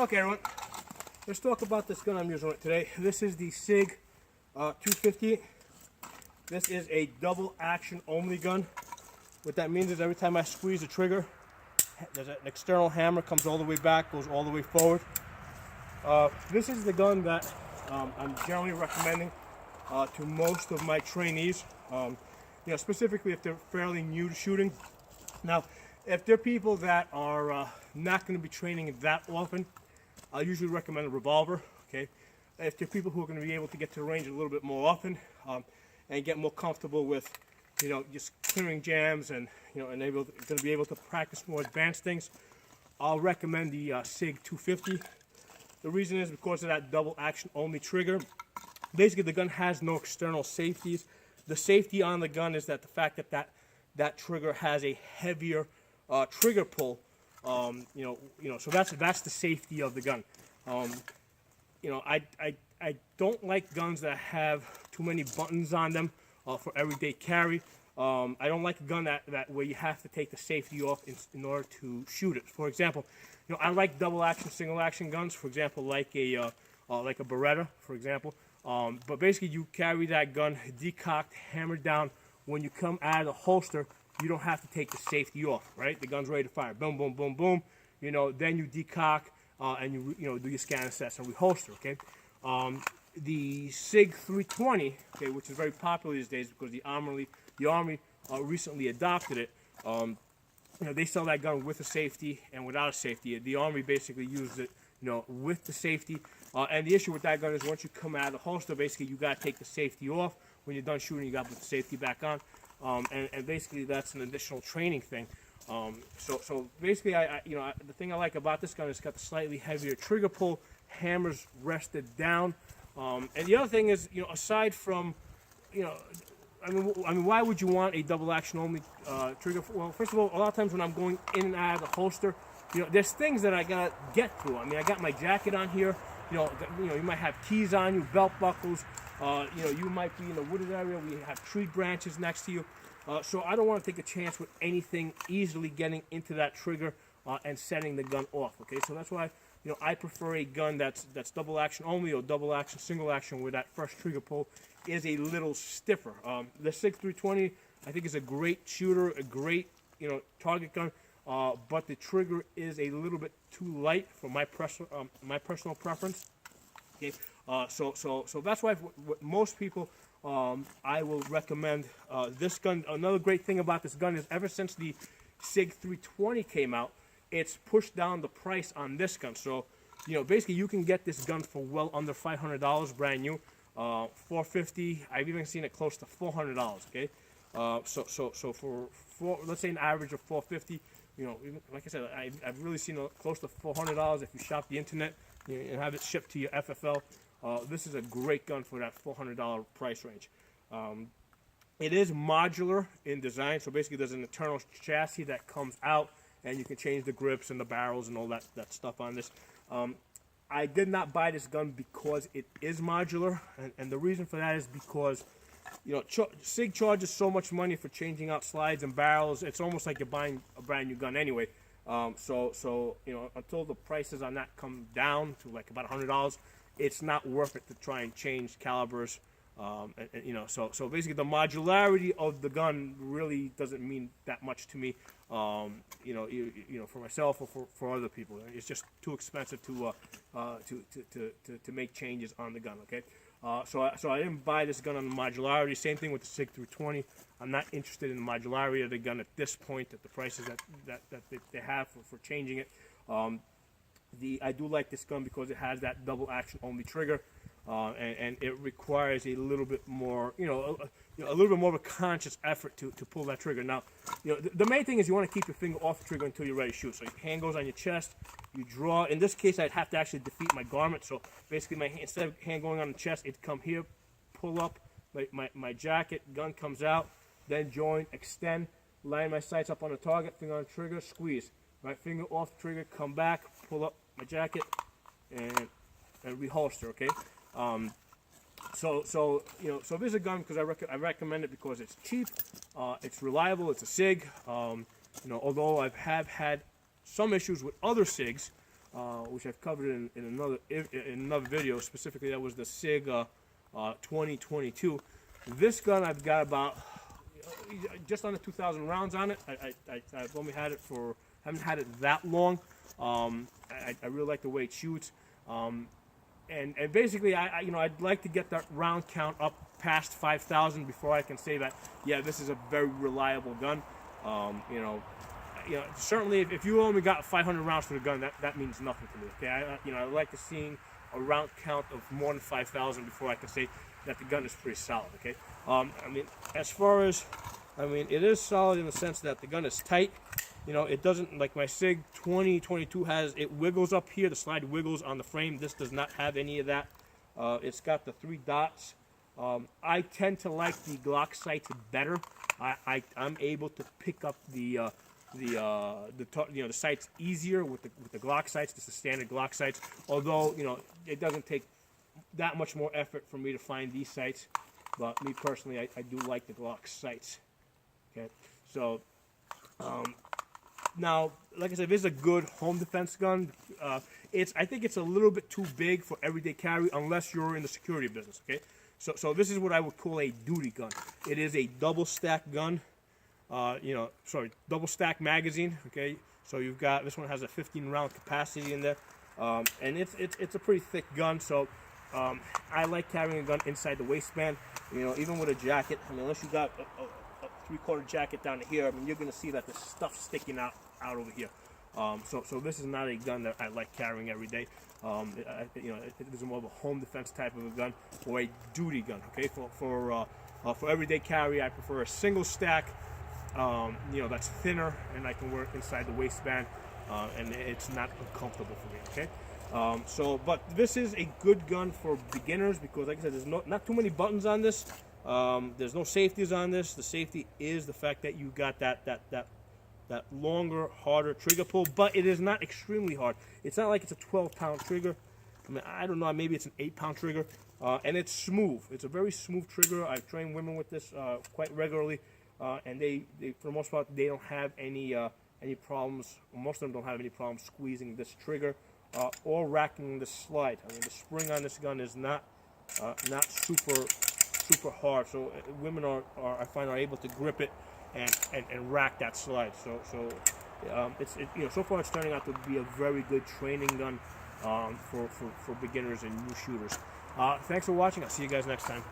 Okay, everyone, let's talk about this gun I'm using today. This is the SIG 250. This is a double action only gun. What that means is every time I squeeze the trigger, there's an external hammer, comes all the way back, goes all the way forward. This is the gun that I'm generally recommending to most of my trainees. Specifically if they're fairly new to shooting. Now, if they're people that are not going to be training that often, I usually recommend a revolver. Okay, if they're people who are going to be able to get to the range a little bit more often and get more comfortable with, just clearing jams and going to be able to practice more advanced things, I'll recommend the SIG 250. The reason is because of that double action only trigger. Basically, the gun has no external safeties. The safety on the gun is that the fact that trigger has a heavier trigger pull. So that's the safety of the gun. I don't like guns that have too many buttons on them for everyday carry. I don't like a gun that where you have to take the safety off in order to shoot it. For example, I like double action, single action guns. For example, like a Beretta, for example. But basically, you carry that gun decocked, hammered down. When you come out of the holster, you don't have to take the safety off, right? The gun's ready to fire. Boom, boom, boom, boom. Then you decock and you do your scan, assess, and reholster. Okay. The SIG 320, okay, which is very popular these days because the Army recently adopted it. They sell that gun with a safety and without a safety. The Army basically used it, with the safety. And the issue with that gun is once you come out of the holster, basically you got to take the safety off. When you're done shooting, you got to put the safety back on. And basically that's an additional training thing. So basically, the thing I like about this gun is it's got the slightly heavier trigger pull, hammers rested down. And the other thing is, aside from, why would you want a double action only trigger? Well, first of all, a lot of times when I'm going in and out of the holster, there's things that I gotta get through. I got my jacket on here. You might have keys on you, belt buckles. You might be in a wooded area. We have tree branches next to you. So I don't want to take a chance with anything easily getting into that trigger and setting the gun off. Okay, so that's why I prefer a gun that's double action only or double action, single action, where that first trigger pull is a little stiffer. The SIG 320 I think is a great shooter, a great target gun, but the trigger is a little bit too light for my personal preference. Okay, so that's why what most people. I will recommend this gun. Another great thing about this gun is ever since the SIG 320 came out, it's pushed down the price on this gun. So, basically you can get this gun for well under $500 brand new, $450. I've even seen it close to $400. Okay, so for let's say an average of $450, like I said, I've really seen close to $400 if you shop the internet and have it shipped to your FFL. This is a great gun for that $400 price range. It is modular in design, so basically there's an internal chassis that comes out, and you can change the grips and the barrels and all that stuff on this. I did not buy this gun because it is modular, and the reason for that is because SIG charges so much money for changing out slides and barrels. It's almost like you're buying a brand new gun anyway. So until the prices on that come down to like about $100. It's not worth it to try and change calibers, so basically the modularity of the gun really doesn't mean that much to me, for myself or for other people. It's just too expensive to make changes on the gun. Okay, so I didn't buy this gun on the modularity. Same thing with the SIG 320. I'm not interested in the modularity of the gun at this point at the prices that they have for changing it. I do like this gun because it has that double action only trigger, and it requires a little bit more, a little bit more of a conscious effort to pull that trigger. Now, the main thing is you want to keep your finger off the trigger until you're ready to shoot. So your hand goes on your chest, you draw. In this case, I'd have to actually defeat my garment. So basically, my hand, instead of hand going on the chest, it'd come here, pull up my jacket, gun comes out, then join, extend, line my sights up on the target, finger on the trigger, squeeze. Right finger off the trigger, come back, pull up my jacket, and reholster. Okay, so this is a gun because I recommend it because it's cheap, it's reliable, it's a SIG. Although I have had some issues with other SIGs, which I've covered in another video. Specifically, that was the SIG 2022. This gun I've got about just under 2,000 rounds on it. I've only had it haven't had it that long. I really like the way it shoots. And basically, I'd like to get that round count up past 5,000 before I can say that, yeah, this is a very reliable gun. Certainly, if you only got 500 rounds for the gun, that means nothing to me. Okay, I like to seeing a round count of more than 5,000 before I can say that the gun is pretty solid. Okay, as far as, it is solid in the sense that the gun is tight. It doesn't, like my SIG 2022 has, it wiggles up here, the slide wiggles on the frame. This does not have any of that. It's got the 3 dots. I tend to like the Glock sights better. I'm able to pick up the sights easier with the Glock sights, just the standard Glock sights. Although, it doesn't take that much more effort for me to find these sights. But me personally, I do like the Glock sights. Okay, so now, like I said, this is a good home defense gun. I think it's a little bit too big for everyday carry unless you're in the security business. Okay, so this is what I would call a duty gun. It is a double stack gun. Double stack magazine. Okay, so you've got, this one has a 15 round capacity in there, and it's a pretty thick gun. So I like carrying a gun inside the waistband. Even with a jacket. Unless you got a 3/4 jacket down here, you're gonna see that the stuff's sticking out over here. So this is not a gun that I like carrying every day. It is more of a home defense type of a gun or a duty gun. Okay, for everyday carry, I prefer a single stack. That's thinner and I can wear it inside the waistband, and it's not uncomfortable for me. Okay, but this is a good gun for beginners because, like I said, there's not too many buttons on this. There's no safeties on this. The safety is the fact that you got that longer, harder trigger pull, but it is not extremely hard. It's not like it's a 12-pound trigger. I don't know, maybe it's an 8-pound trigger, and it's smooth. It's a very smooth trigger. I've trained women with this quite regularly, and they for the most part, they don't have any problems. Most of them don't have any problems squeezing this trigger or racking the slide. The spring on this gun is not super hard, so women I find are able to grip it and rack that slide. So so far it's turning out to be a very good training gun for beginners and new shooters. Thanks for watching. I'll see you guys next time.